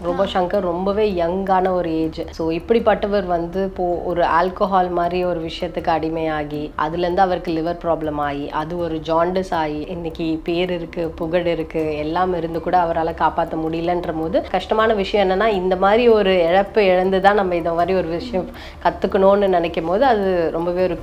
Robot Shankar ரொம்பவே யங்கான ஒரு age. So இப்படிப்பட்டவர் வந்து இப்போ ஒரு ஆல்கஹால் மாதிரி ஒரு விஷயத்துக்கு அடிமையாகி அதுலேருந்து அவருக்கு லிவர் ப்ராப்ளம் ஆகி அது ஒரு ஜாண்டிஸ் ஆகி இன்னைக்கு பேர் இருக்கு, புகழ் இருக்கு, எல்லாம் இருந்து கூட அவரால் காப்பாற்ற முடியலன்ற போது கஷ்டமான விஷயம் என்னன்னா, இந்த மாதிரி ஒரு இழப்பு இழந்து தான் நம்ம இந்த மாதிரி ஒரு விஷயம் கற்றுக்கணும்னு நினைக்கும் போது அது ரொம்பவே ஒரு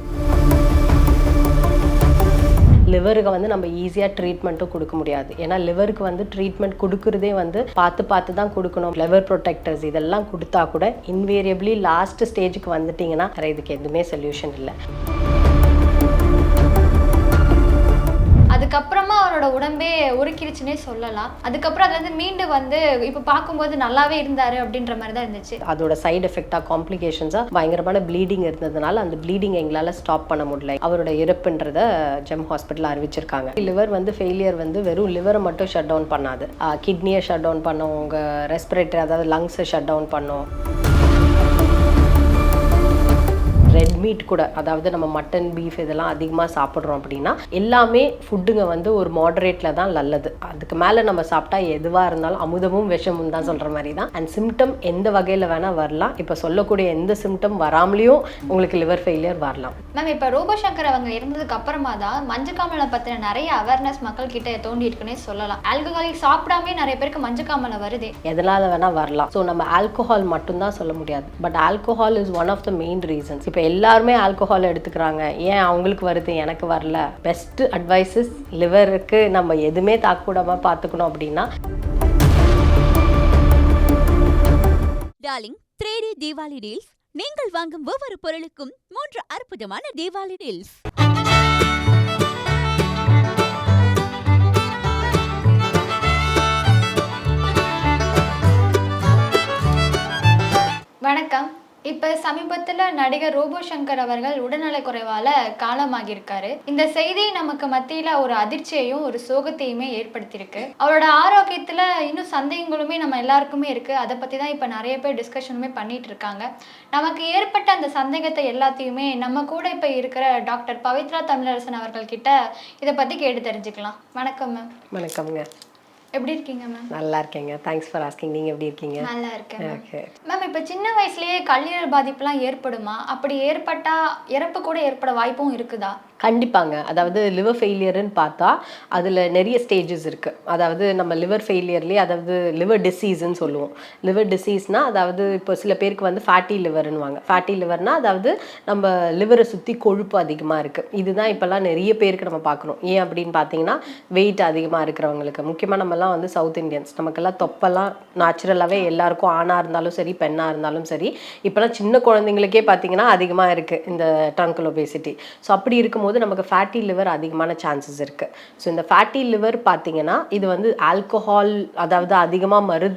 லிவருக்கு வந்து நம்ம ஈஸியாக ட்ரீட்மெண்ட்டும் கொடுக்க முடியாது. ஏன்னா லிவருக்கு வந்து ட்ரீட்மெண்ட் கொடுக்குறதே வந்து பார்த்து தான் கொடுக்கணும். லிவர் ப்ரொடெக்டர்ஸ் இதெல்லாம் கொடுத்தா கூட இன்வேரியபிளி லாஸ்ட் ஸ்டேஜுக்கு வந்துட்டிங்கன்னா இதுக்கு எதுவுமே சொல்யூஷன் இல்லை. அதுக்கப்புறமா அவரோட உடம்பே உருக்கிடுச்சுன்னே சொல்லலாம். அதுக்கப்புறம் அது வந்து மீண்டு வந்து இப்போ பார்க்கும்போது நல்லாவே இருந்தாரு அப்படின்ற மாதிரி தான் இருந்துச்சு. அதோட சைடு எஃபெக்டாக காம்ப்ளிகேஷன்ஸாக பயங்கரமான ப்ளீடிங் இருந்ததுனால அந்த ப்ளீடிங் எங்களால் ஸ்டாப் பண்ண முடியல. அவரோட இறப்புன்றத ஜெம் ஹாஸ்பிட்டலில் அறிவிச்சிருக்காங்க. லிவர் வந்து ஃபெயிலியர் வந்து வெறும் லிவரை மட்டும் ஷட் டவுன் பண்ணாது, கிட்னியை ஷட் டவுன் பண்ணும், உங்கள் ரெஸ்பிரேட்டரி அதாவது லங்ஸை ஷட் டவுன் பண்ணும். ரெட் மீட் கூட, அதாவது நம்ம மட்டன், பீஃப் இதெல்லாம் அதிகமாக சாப்பிட்றோம் அப்படின்னா எல்லாமே ஃபுட்டுங்க வந்து ஒரு மாடரேட்டில் தான் நல்லது. அதுக்கு மேலே நம்ம சாப்பிட்டா எதுவாக இருந்தாலும் அமுதமும் விஷமும் தான் சொல்கிற மாதிரி தான். அண்ட் சிம்டம் எந்த வகையில் வேணால் வரலாம். இப்போ சொல்லக்கூடிய எந்த சிம்டம் வராமலேயும் உங்களுக்கு லிவர் ஃபெயிலியர் வரலாம். மேம், இப்போ ரோபோ சங்கர் அவங்க இருந்ததுக்கு அப்புறமா தான் மஞ்சக்காமலை பற்றின நிறைய அவேர்னஸ் மக்கள் கிட்ட தோண்டி இருக்குன்னே சொல்லலாம். ஆல்கஹாலிக் சாப்பிடாமே நிறைய பேருக்கு மஞ்சக்காமலை வருது. எதனால வேணால் வரலாம். ஸோ நம்ம ஆல்கஹால் மட்டும்தான் சொல்ல முடியாது. But alcohol is one of the main reasons. இப்போ எல்லாருமே ஆல்கஹால் எடுத்துக்கிறாங்க, ஏன் அவங்களுக்கு வருது எனக்கு வரல? பெஸ்ட் அட்வைசஸ் லிவருக்கு நம்ம எதுவுமே தாக்கூடாம பார்த்துக்கணும் அப்படின்னா டார்லிங் 3D தீபாவளி டீல்ஸ். நீங்கள் வாங்கும் ஒவ்வொரு பொருளுக்கும் 3 அற்புதமான தீபாவளி டீல்ஸ். வணக்கம். இப்போ சமீபத்தில் நடிகர் ரோபோ சங்கர் அவர்கள் உடல்நலக் குறைவால் காலமாகியிருக்காரு. இந்த செய்தி நமக்கு மத்தியில் ஒரு அதிர்ச்சியையும் ஒரு சோகத்தையுமே ஏற்படுத்தியிருக்கு. அவரோட ஆரோக்கியத்தில் இன்னும் சந்தேகங்களுமே நம்ம எல்லாருக்குமே இருக்குது. அதை பற்றி தான் இப்போ நிறைய பேர் டிஸ்கஷனுமே பண்ணிட்டு இருக்காங்க. நமக்கு ஏற்பட்ட அந்த சந்தேகத்தை எல்லாத்தையுமே நம்ம கூட இப்போ இருக்கிற டாக்டர் பவித்ரா தமிழரசன் அவர்கள்கிட்ட இதை பற்றி கேட்டு தெரிஞ்சுக்கலாம். வணக்கம் மேம். வணக்கம்ங்க. எப்படி இருக்கீங்க மேம்? நல்லா இருக்கேங்க. Thanks for asking. நீங்கள் எப்படி இருக்கீங்க? நல்லா இருக்கேன் மேம். இப்போ சின்ன வயசுலேயே கல்லீரல் பாதிப்புலாம் ஏற்படுமா? அப்படி ஏற்பட்டால் இறப்பு கூட ஏற்பட வாய்ப்பும் இருக்குதா? கண்டிப்பாங்க. அதாவது லிவர் ஃபெயிலியர்னு பார்த்தா அதில் நிறைய ஸ்டேஜஸ் இருக்குது. அதாவது நம்ம லிவர் ஃபெயிலியர்லேயே அதாவது லிவர் டிசீஸ்ன்னு சொல்லுவோம். லிவர் டிசீஸ்னால் அதாவது இப்போ சில பேருக்கு வந்து ஃபேட்டி லிவர்னுவாங்க. ஃபேட்டி லிவர்னால் அதாவது நம்ம லிவரை சுற்றி கொழுப்பு அதிகமாக இருக்குது. இதுதான் இப்போல்லாம் நிறைய பேருக்கு நம்ம பார்க்குறோம். ஏன் அப்படின்னு பார்த்தீங்கன்னா வெயிட் அதிகமாக இருக்கிறவங்களுக்கு, முக்கியமாக நம்மலாம் வந்து சவுத் இண்டியன்ஸ், நமக்கெல்லாம் தொப்பெல்லாம் நேச்சுரலாகவே எல்லாருக்கும், ஆணாக இருந்தாலும் சரி பெண்ணாக இருந்தாலும் சரி, இப்போலாம் சின்ன குழந்தைங்களுக்கே பார்த்தீங்கன்னா அதிகமாக இருக்குது இந்த ட்ரங்கல் ஒபேசிட்டி. ஸோ அப்படி இருக்கும்போது நமக்கு ஃபேட்டி லிவர் அதிகமான சான்சஸ் இருக்குது. ஸோ இந்த ஃபேட்டி லிவர் பார்த்தீங்கன்னா இது வந்து ஆல்கஹால் அதாவது அதிகமாக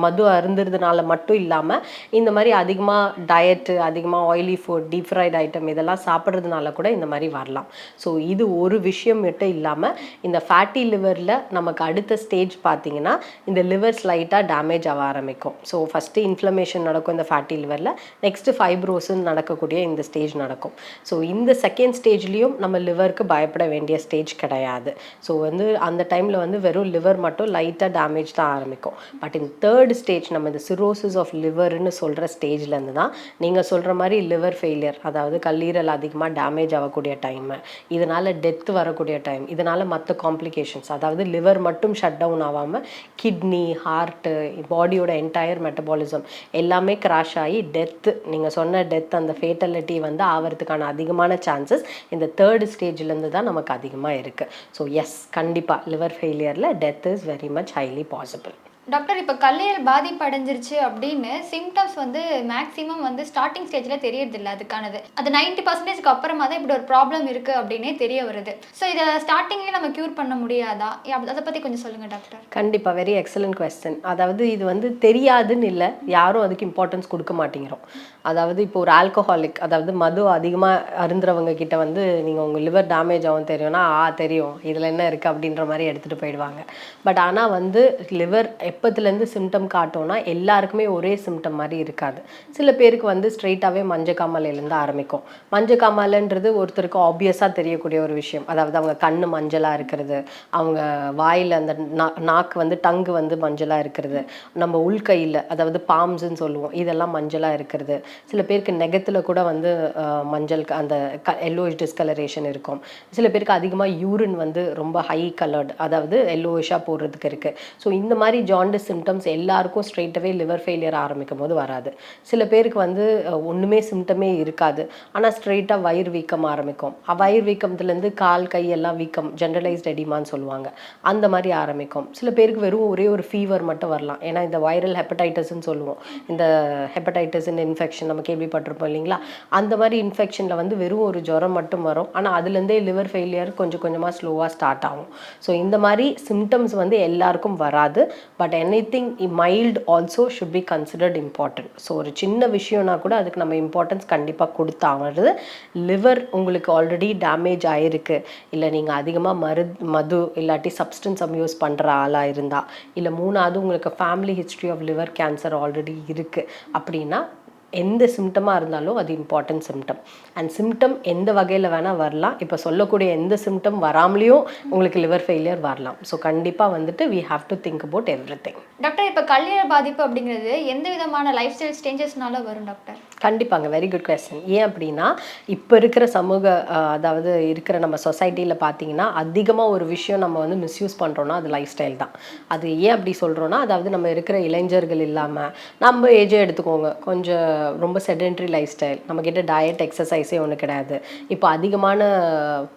மது அருந்துறதுனால மட்டும் இல்லாமல் இந்த மாதிரி அதிகமாக டயட்டு, அதிகமாக oily food, deep fried item இதெல்லாம் சாப்பிட்றதுனால கூட இந்த மாதிரி வரலாம். ஸோ இது ஒரு விஷயம் மட்டும் இல்லாமல் இந்த ஃபேட்டி லிவரில் நமக்கு அடுத்த ஸ்டேஜ் பார்த்தீங்கன்னா இந்த லிவர் ஸ்லைட்டாக டேமேஜ் ஆக ஆரம்பிக்கும். ஸோ ஃபஸ்ட்டு இன்ஃப்ளமேஷன் நடக்கும் இந்த ஃபேட்டி லிவரில், நெக்ஸ்ட்டு ஃபைப்ரோஸ்ன்னு நடக்கக்கூடிய இந்த ஸ்டேஜ் நடக்கும். ஸோ இந்த செகண்ட் ஸ்டேஜ்லேயும் நம்ம லிவருக்கு பயப்பட வேண்டிய ஸ்டேஜ் கிடையாது. ஸோ வந்து அந்த டைமில் வந்து வெறும் லிவர் மட்டும் லைட்டாக டேமேஜ் தான் ஆரம்பிக்கும். பட் இந்த தேர்ட் ஸ்டேஜ் நம்ம இந்த சிரோசிஸ் ஆஃப் லிவர்னு சொல்கிற ஸ்டேஜ்லேருந்து தான் நீங்கள் சொல்கிற மாதிரி லிவர் ஃபெயிலியர், அதாவது கல்லீரல் அதிகமாக டேமேஜ் ஆகக்கூடிய டைமு, இதனால் டெத் வரக்கூடிய டைம், இதனால் மற்ற காம்ப்ளிகேஷன்ஸ் அதாவது லிவர் மட்டும் ஷட் டவுன் ஆகாமல் கிட்னி, ஹார்ட்டு, பாடியோட என்டையர் மெட்டபாலிசம் எல்லாமே கிராஷ் ஆகி டெத்து, நீங்கள் சொன்ன டெத் அந்த ஃபேட்டலிட்டி வந்து ஆகிறதுக்கான அதிகமான சான்சஸ் இந்த தேர்ட் ஸ்டேஜ்லேருந்து தான் நமக்கு அதிகமாக இருக்குது. ஸோ எஸ், கண்டிப்பாக லிவர் ஃபெயிலியரில் death is very much highly possible. Doctor, இப்போ கல்லீரல் பாதிப்பு அடைஞ்சிருச்சு அப்படின்னு சிம்டம்ஸ் வந்து மேக்ஸிமம் வந்து ஸ்டார்டிங் ஸ்டேஜில் தெரியறதில்லை. அதுக்கானது அது 90% அப்புறமா தான் இப்படி ஒரு ப்ராப்ளம் இருக்குது அப்படின்னே தெரிய வருது. ஸோ இதை ஸ்டார்டிங்லேயே நம்ம க்யூர் பண்ண முடியாதா? அதை பற்றி கொஞ்சம் சொல்லுங்கள் டாக்டர். கண்டிப்பாக, வெரி எக்ஸலண்ட் கொஸ்டின். அதாவது இது வந்து தெரியாதுன்னு இல்லை, யாரும் அதுக்கு இம்பார்ட்டன்ஸ் கொடுக்க மாட்டேங்கிறோம். அதாவது இப்போ ஒரு ஆல்கஹாலிக், அதாவது மது அதிகமாக அருந்துறவங்க கிட்ட வந்து நீங்கள் உங்கள் லிவர் டேமேஜ் ஆகும் தெரியும்னா தெரியும் இதில் என்ன இருக்குது அப்படின்ற மாதிரி எடுத்துகிட்டு போயிடுவாங்க. பட் ஆனால் வந்து லிவர் எப்போத்துலேருந்து சிம்டம் காட்டோன்னா எல்லாருக்குமே ஒரே சிம்டம் மாதிரி இருக்காது. சில பேருக்கு வந்து ஸ்ட்ரெயிட்டாகவே மஞ்சக்காமலையிலேருந்து ஆரம்பிக்கும். மஞ்சக்காமலைன்றது ஒருத்தருக்கு ஆப்வியஸாக தெரியக்கூடிய ஒரு விஷயம். அதாவது அவங்க கண்ணு மஞ்சளாக இருக்கிறது, அவங்க வாயில் அந்த நாக்கு வந்து டங்கு வந்து மஞ்சளாக இருக்கிறது, நம்ம உள்கையில் அதாவது பாம்ஸ்ன்னு சொல்லுவோம் இதெல்லாம் மஞ்சளாக இருக்கிறது. சில பேருக்கு நெகத்தில் கூட வந்து மஞ்சள் அந்த எல்லோயிஷ் டிஸ்கலரேஷன் இருக்கும். சில பேருக்கு அதிகமாக யூரின் வந்து ரொம்ப ஹை கலர்டு அதாவது எல்லோயிஷாக போடுறதுக்கு இருக்குது. ஸோ இந்த மாதிரி ஜாண்டிஸ் சிம்டம்ஸ் எல்லாருக்கும் ஸ்ட்ரெயிட்டாகவே லிவர் ஃபெயிலியர் ஆரம்பிக்கும் போது வராது. சில பேருக்கு வந்து ஒன்றுமே சிம்டமே இருக்காது, ஆனால் ஸ்ட்ரெயிட்டாக வயிறு வீக்கம் ஆரம்பிக்கும். வயிறு வீக்கத்துலேருந்து கால் கையெல்லாம் வீக்கம், ஜென்ரலைஸ்ட் எடிமான்னு சொல்லுவாங்க, அந்த மாதிரி ஆரம்பிக்கும். சில பேருக்கு வெறும் ஒரே ஒரு ஃபீவர் மட்டும் வரலாம். ஏன்னா இந்த வைரல் ஹெப்படைட்டிஸ்ன்னு சொல்லுவோம், இந்த ஹெப்படைட்டிஸ்ன்னு இன்ஃபெக்ஷன் நம்ம கேள்விப்பட்டிருப்போம் இல்லைங்களா? அந்த மாதிரி இன்ஃபெக்ஷனில் வந்து வெறும் ஒரு ஜுரம் மட்டும் வரும், ஆனால் அதுலேருந்தே லிவர் ஃபெயிலியர் கொஞ்சம் கொஞ்சமாக ஸ்லோவாக ஸ்டார்ட் ஆகும். ஸோ இந்த மாதிரி சிம்டம்ஸ் வந்து எல்லாருக்கும் வராது. But anything mild also should be considered important. So ஒரு சின்ன விஷயம்னா கூட அதுக்கு நம்ம இம்பார்ட்டன்ஸ் கண்டிப்பாக கொடுத்தாவது. லிவர் உங்களுக்கு ஆல்ரெடி டேமேஜ் ஆகிருக்கு, இல்லை நீங்கள் அதிகமாக மது இல்லாட்டி சப்ஸ்டன்ஸ் அப்யூஸ் பண்ணுற ஆளாக இருந்தால், இல்லை மூணாவது உங்களுக்கு family history of liver cancer already இருக்குது அப்படின்னா எந்த சிம்டமாக இருந்தாலும் அது இம்பார்ட்டன்ட் சிம்டம். அண்ட் சிம்டம் எந்த வகையில் வேணால் வரலாம். இப்போ சொல்லக்கூடிய எந்த சிம்டம் வராமலேயும் உங்களுக்கு லிவர் ஃபெயிலியர் வரலாம். ஸோ கண்டிப்பாக வந்துட்டு we have to think about everything. Doctor, இப்போ கல்லீரல் பாதிப்பு அப்படிங்கிறது எந்த விதமான லைஃப் ஸ்டைல் சேஞ்சஸ்னால வரும் டாக்டர்? கண்டிப்பாங்க, வெரி குட் கொஸ்டின். ஏன் அப்படின்னா இப்போ இருக்கிற சமூக அதாவது இருக்கிற நம்ம சொசைட்டியில் பார்த்தீங்கன்னா அதிகமாக ஒரு விஷயம் நம்ம வந்து மிஸ்யூஸ் பண்ணுறோன்னா அது லைஃப் ஸ்டைல் தான். அது ஏன் அப்படி சொல்கிறோன்னா, அதாவது நம்ம இருக்கிற இளைஞர்கள் இல்லாமல் நம்ம ஏஜே எடுத்துக்கோங்க, கொஞ்சம் ரொம்ப செடென்ட்ரி லைஃப் ஸ்டைல், நம்மக்கிட்ட டயட் எக்ஸசைஸே ஒன்று கிடையாது. இப்போ அதிகமான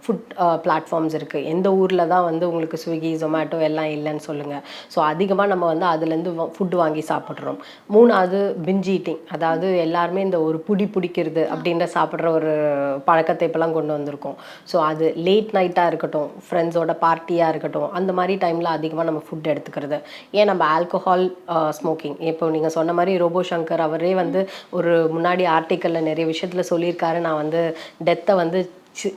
ஃபுட் பிளாட்ஃபார்ம்ஸ் இருக்குது. எந்த ஊரில் தான் வந்து உங்களுக்கு ஸ்விக்கி ஜொமேட்டோ எல்லாம் இல்லைன்னு சொல்லுங்கள். ஸோ அதிகமாக நம்ம வந்து அதுலேருந்து ஃபுட் வாங்கி சாப்பிட்றோம். மூணாவது பிஞ்ச் ஈட்டிங், அதாவது எல்லாருமே இந்த ஒரு பிடிக்கிறது அப்படின்ற சாப்பிட்ற ஒரு பழக்கத்தை இப்போலாம் கொண்டு வந்திருக்கோம். ஸோ அது லேட் நைட்டாக இருக்கட்டும், ஃப்ரெண்ட்ஸோட பார்ட்டியாக இருக்கட்டும், அந்த மாதிரி டைமில் அதிகமாக நம்ம ஃபுட் எடுத்துக்கிறது. ஏன் நம்ம ஆல்கஹால் ஸ்மோக்கிங், இப்போ நீங்கள் சொன்ன மாதிரி ரோபோ சங்கர் அவரே வந்து ஒரு முன்னாடி ஆர்டிக்கலில் நிறைய விஷயத்தில் சொல்லியிருக்காரு, நான் வந்து டெத்தை வந்து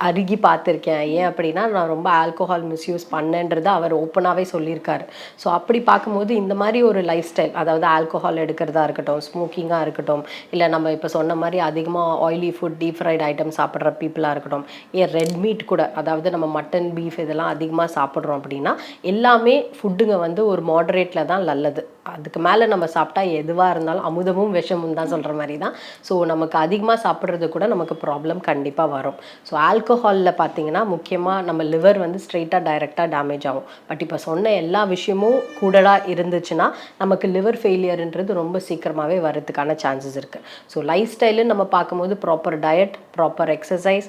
அருகி பார்த்துருக்கேன். ஏன் அப்படின்னா நான் ரொம்ப ஆல்கோஹால் மிஸ்யூஸ் பண்ணேன்றதை அவர் ஓப்பனாகவே சொல்லியிருக்காரு. ஸோ அப்படி பார்க்கும்போது இந்த மாதிரி ஒரு லைஃப் ஸ்டைல், அதாவது ஆல்கோஹால் எடுக்கிறதா இருக்கட்டும், ஸ்மோக்கிங்காக இருக்கட்டும், இல்லை நம்ம இப்போ சொன்ன மாதிரி அதிகமாக oily food deep fried item சாப்பிட்ற பீப்புளாக இருக்கட்டும், ஏன் ரெட் மீட் கூட, அதாவது நம்ம மட்டன் பீஃப் இதெல்லாம் அதிகமாக சாப்பிட்றோம் அப்படின்னா எல்லாமே ஃபுட்டுங்க வந்து ஒரு மாடரேட்டில் தான் நல்லது. அதுக்கு மேலே நம்ம சாப்பிட்டா எதுவாக இருந்தாலும் அமுதமும் விஷமும் தான் சொல்கிற மாதிரி தான். ஸோ நமக்கு அதிகமாக சாப்பிட்றது கூட நமக்கு ப்ராப்ளம் கண்டிப்பாக வரும். ஸோ ஆல்கஹாலில் பார்த்தீங்கன்னா முக்கியமாக நம்ம லிவர் வந்து ஸ்ட்ரெயிட்டாக டைரெக்டாக டேமேஜ் ஆகும். பட் இப்போ சொன்ன எல்லா விஷயமும் கூடடாக இருந்துச்சுன்னா நமக்கு லிவர் ஃபெயிலியர்ன்றது ரொம்ப சீக்கிரமாகவே வரதுக்கான சான்சஸ் இருக்குது. ஸோ லைஃப் ஸ்டைலுன்னு நம்ம பார்க்கும்போது proper diet, proper exercise,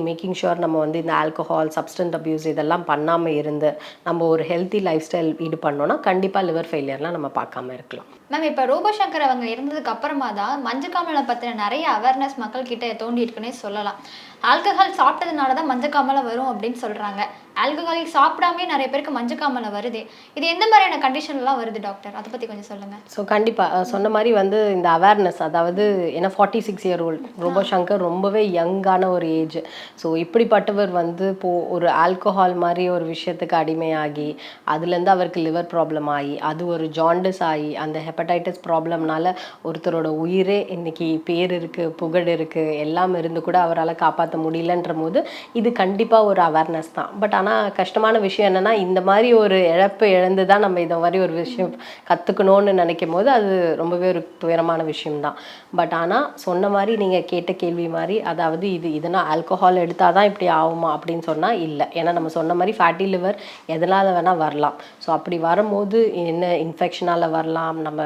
making sure நம்ம வந்து இந்த ஆல்கஹால் சப்ஸ்டன்ஸ் அப்யூஸ் இதெல்லாம் பண்ணாமல் இருந்து நம்ம ஒரு ஹெல்த்தி லைஃப் ஸ்டைல் இது பண்ணோன்னா கண்டிப்பாக லிவர் ஃபெயிலியர்லாம் நம்ம பார்க்காம இருக்கலாம். மேம், இப்போ ரோபோ சங்கர் அவங்க இருந்ததுக்கு அப்புறமா தான் மஞ்சக்காமலை பற்றின நிறைய அவேர்னஸ் மக்கள்கிட்ட தோண்டி இருக்குன்னே சொல்லலாம். ஆல்கஹால் சாப்பிட்டதுனால தான் மஞ்சக்காமலை வரும் அப்படின்னு சொல்கிறாங்க. ஆல்கஹால் சாப்பிடாமே நிறைய பேருக்கு மஞ்சக்காமலை வருது. இது எந்த மாதிரியான கண்டிஷன்லாம் வருது டாக்டர்? அதை பற்றி கொஞ்சம் சொல்லுங்கள். ஸோ கண்டிப்பாக சொன்ன மாதிரி வந்து இந்த அவேர்னஸ், அதாவது ஏன்னா 46 இயர் ஓல்டு ரோபோ சங்கர் ரொம்பவே யங்கான ஒரு ஏஜ். ஸோ இப்படிப்பட்டவர் வந்து இப்போது ஒரு ஆல்கஹால் மாதிரி ஒரு விஷயத்துக்கு அடிமையாகி அதுலேருந்து அவருக்கு லிவர் ப்ராப்ளம் ஆகி அது ஒரு ஜாண்டிஸ் ஆகி அந்த ஹெப்படைட்டிஸ் ப்ராப்ளம்னால ஒருத்தரோட உயிரே இன்னைக்கு பேர் இருக்குது, புகழ் இருக்குது, எல்லாம் இருந்து கூட அவரால் காப்பாற்ற முடியலன்ற போது இது கண்டிப்பாக ஒரு அவேர்னஸ் தான். பட் ஆனால் கஷ்டமான விஷயம் என்னென்னா இந்த மாதிரி ஒரு இழந்து தான் நம்ம இந்த மாதிரி ஒரு விஷயம் கற்றுக்கணும்னு நினைக்கும் போது அது ரொம்பவே ஒரு துயரமான விஷயம்தான். பட் ஆனால் சொன்ன மாதிரி நீங்கள் கேட்ட கேள்வி மாதிரி, அதாவது இதனால் ஆல்கஹால் எடுத்தால் தான் இப்படி ஆகுமா அப்படின்னு சொன்னால் இல்லை. ஏன்னா நம்ம சொன்ன மாதிரி ஃபேட்டி லிவர் எதனால் வேணால் வரலாம். ஸோ அப்படி வரும்போது என்ன இன்ஃபெக்ஷனால் வரலாம், நம்ம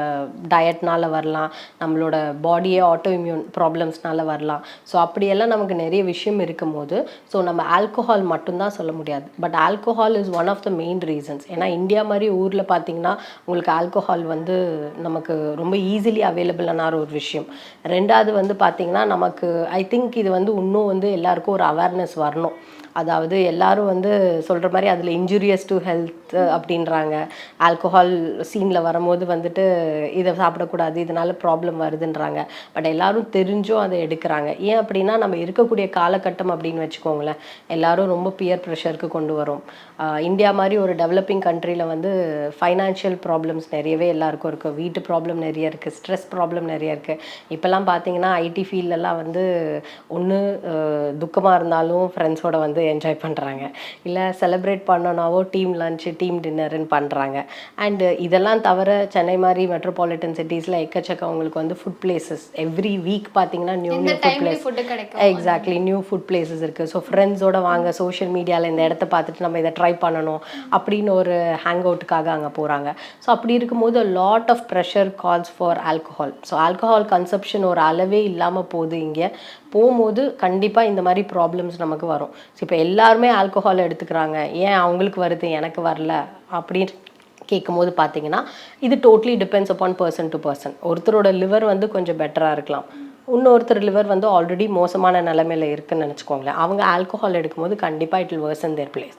டயட்னால் வரலாம், நம்மளோட பாடியே ஆட்டோ இம்யூன் ப்ராப்ளம்ஸ்னால வரலாம். ஸோ அப்படியெல்லாம் நமக்கு நிறைய விஷயம் இருக்கும்போது ஸோ நம்ம ஆல்கஹால் மட்டும்தான் சொல்ல முடியாது. But alcohol is one of the main reasons. ஏன்னா இந்தியா மாதிரி ஊரில் பார்த்தீங்கன்னா உங்களுக்கு ஆல்கஹால் வந்து நமக்கு ரொம்ப ஈஸிலி அவைலபிளான ஒரு விஷயம். ரெண்டாவது வந்து பார்த்திங்கன்னா நமக்கு ஐ திங்க் இது வந்து இன்னும் வந்து எல்லாருக்கும் ஒரு அவேர்னஸ் வரணும். அதாவது எல்லாரும் வந்து சொல்கிற மாதிரி அதில் இன்ஜூரியஸ் டு ஹெல்த் அப்படின்றாங்க. ஆல்கஹால் சீனில் வரும்போது வந்துட்டு இதை சாப்பிடக்கூடாது, இதனால ப்ராப்ளம் வருதுன்றாங்க. பட் எல்லாரும் தெரிஞ்சும் அதை எடுக்கிறாங்க. ஏன் அப்படின்னா நம்ம இருக்கக்கூடிய காலகட்டம் அப்படின்னு வச்சுக்கோங்களேன், எல்லாரும் ரொம்ப பியர் ப்ரெஷருக்கு கொண்டு வரும். இந்தியா மாதிரி ஒரு டெவலப்பிங் கண்ட்ரியில் வந்து ஃபைனான்ஷியல் ப்ராப்ளம்ஸ் நிறையவே எல்லாருக்கும் இருக்குது, வீட்டு ப்ராப்ளம் நிறைய இருக்குது, ஸ்ட்ரெஸ் ப்ராப்ளம் நிறைய இருக்குது. இப்போல்லாம் பார்த்தீங்கன்னா ஐடி ஃபீல்டெல்லாம் வந்து ஒன்று துக்கமாக இருந்தாலும் ஃப்ரெண்ட்ஸோட வந்து என்ஜாய் பண்ணுறாங்க, இல்லை செலிப்ரேட் பண்ணனாவோ டீம் லன்ச்சு டீம் டின்னருன்னு பண்ணுறாங்க. அண்டு இதெல்லாம் தவிர சென்னை மாதிரி மெட்ரோபாலிட்டன் சிட்டிஸில் எக்கச்சக்கம் அவங்களுக்கு வந்து ஃபுட் பிளேசஸ் எவ்ரி வீக் பார்த்தீங்கன்னா new food place, exactly new food places இருக்குது. ஸோ ஃப்ரெண்ட்ஸோட வாங்க, சோஷியல் மீடியாவில் இந்த இடத்த பார்த்துட்டு நம்ம இதை ட்ரை பண்ணணும் அப்படின்னு ஒரு ஹேங் அவுட்டுக்காக அங்கே போகிறாங்க. ஸோ அப்படி இருக்கும்போது lot of pressure calls for alcohol. So alcohol consumption ஒரு அளவே இல்லாமல் போகுது. இங்கே போகும்போது கண்டிப்பாக இந்த மாதிரி ப்ராப்ளம்ஸ் நமக்கு வரும். ஸோ இப்போ எல்லாருமே ஆல்கஹால் எடுத்துக்கிறாங்க, ஏன் அவங்களுக்கு வருது எனக்கு வரல அப்படின்னு கேட்கும்போது பார்த்தீங்கன்னா இது totally depends upon person to person. ஒருத்தரோட லிவர் வந்து கொஞ்சம் பெட்டராக இருக்கலாம், இன்னொருத்தர் லிவர் வந்து ஆல்ரெடி மோசமான நிலைமையில் இருக்குதுன்னு நினச்சிக்கோங்களேன். அவங்க ஆல்கஹால் எடுக்கும்போது கண்டிப்பாக it will worsen their place.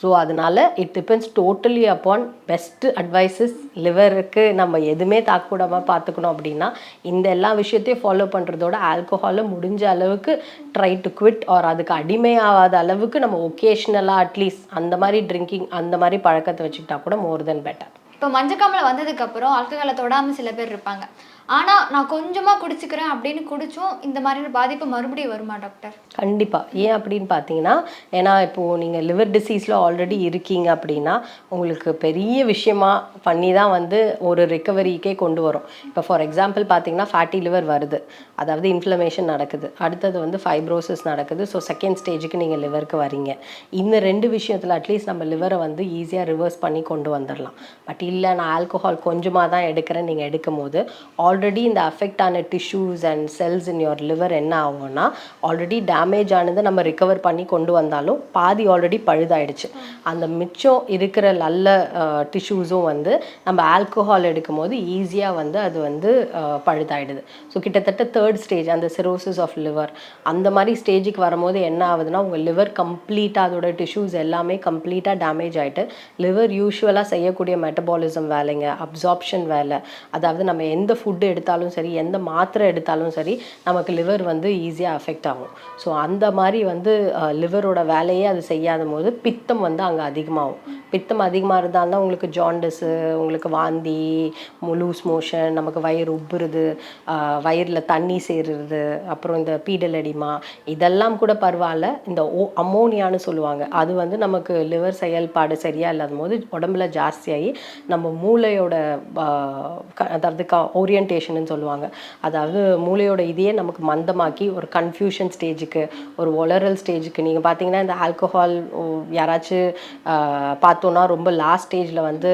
So அதனால it depends totally upon. Best advices லிவருக்கு நம்ம எதுவுமே தாக்கூடாமல் பார்த்துக்கணும் அப்படின்னா இந்த எல்லா விஷயத்தையும் ஃபாலோ பண்ணுறதோட ஆல்கஹாலை முடிஞ்ச அளவுக்கு ட்ரை டு குவிட், ஆர் அதுக்கு அடிமையாகாத அளவுக்கு நம்ம ஒகேஷ்னலாக அட்லீஸ்ட் அந்த மாதிரி ட்ரிங்கிங் அந்த மாதிரி பழக்கத்தை வச்சுக்கிட்டா கூட மோர் தென் பெட்டர். இப்போ மஞ்சக்காமலை வந்ததுக்கப்புறம் ஆல்கஹாலை தொடாமல் சில பேர் இருப்பாங்க. ஆனால் நான் கொஞ்சமாக குடிச்சிக்கிறேன் அப்படின்னு குடிச்சும் இந்த மாதிரி பாதிப்பு மறுபடியும் வருமா டாக்டர்? கண்டிப்பாக. ஏன் அப்படின்னு பார்த்தீங்கன்னா, ஏன்னா இப்போது நீங்கள் லிவர் டிசீஸில் ஆல்ரெடி இருக்கீங்க அப்படின்னா உங்களுக்கு பெரிய விஷயமா பண்ணி தான் வந்து ஒரு ரிக்கவரிக்கே கொண்டு வரும். இப்போ ஃபார் எக்ஸாம்பிள் பார்த்தீங்கன்னா ஃபேட்டி லிவர் வருது, அதாவது இன்ஃப்ளமேஷன் நடக்குது, அடுத்தது வந்து ஃபைப்ரோசிஸ் நடக்குது. ஸோ செகண்ட் ஸ்டேஜுக்கு நீங்கள் லிவருக்கு வரீங்க. இந்த ரெண்டு விஷயத்தில் அட்லீஸ்ட் நம்ம லிவரை வந்து ஈஸியாக ரிவர்ஸ் பண்ணி கொண்டு வந்துடலாம். பட் இல்லை நான் ஆல்கஹால் கொஞ்சமாக தான் எடுக்கிறேன் நீங்கள் எடுக்கும் போது ஆல்ரெடி இந்த அஃபெக்ட் ஆன tissues and cells in your liver என்ன ஆகும்னா ஆல்ரெடி டேமேஜ் ஆனதை நம்ம ரிகவர் பண்ணி கொண்டு வந்தாலும் பாதி ஆல்ரெடி பழுதாயிடுச்சு. அந்த மிச்சம் இருக்கிற நல்ல டிஷ்யூஸும் வந்து நம்ம ஆல்கஹால் எடுக்கும் போது ஈஸியாக வந்து அது வந்து பழுதாயிடுது. ஸோ கிட்டத்தட்ட தேர்ட் ஸ்டேஜ் அந்த சிரோசிஸ் ஆஃப் லிவர் அந்த மாதிரி ஸ்டேஜுக்கு வரும்போது என்ன ஆகுதுன்னா உங்கள் லிவர் கம்ப்ளீட்டாக அதோட டிஷ்யூஸ் எல்லாமே கம்ப்ளீட்டாக டேமேஜ் ஆகிட்டு லிவர் யூஸ்வலாக செய்யக்கூடிய மெட்டபாலிசம் வேலைங்க, அப்சார்ப்ஷன் வேலை, அதாவது நம்ம எந்த ஃபுட்டு எடுத்தாலும் சரி எந்த மாத்திரை எடுத்தாலும் சரி நமக்கு லிவர் வந்து ஈஸியாக அஃபெக்ட் ஆகும். ஸோ அந்த மாதிரி வந்து லிவரோட வேலையே அது செய்யாத போது பித்தம் வந்து அங்கே அதிகமாகும். பித்தம் அதிகமாக இருந்தால் தான் உங்களுக்கு ஜாண்டிஸு, உங்களுக்கு வாந்தி, லூஸ் மோஷன், நமக்கு வயிறு உப்புறது, வயிறில் தண்ணி சேருறது, அப்புறம் இந்த பீடல் எடிமா, இதெல்லாம் கூட பரவாயில்ல. இந்த அமோனியான்னு சொல்லுவாங்க, அது வந்து நமக்கு லிவர் செயல்பாடு சரியாக இல்லாத போது உடம்புல ஜாஸ்தியாகி நம்ம மூளையோட அதாவது ஓரியன்டேஷன்னு சொல்லுவாங்க, அதாவது மூளையோட இதையே நமக்கு மந்தமாக்கி ஒரு கன்ஃபியூஷன் ஸ்டேஜுக்கு, ஒரு ஒலரல் ஸ்டேஜுக்கு. நீங்கள் பார்த்தீங்கன்னா இந்த ஆல்கஹால் யாராச்சும் பார்த்தோன்னா ரொம்ப லாஸ்ட் ஸ்டேஜில் வந்து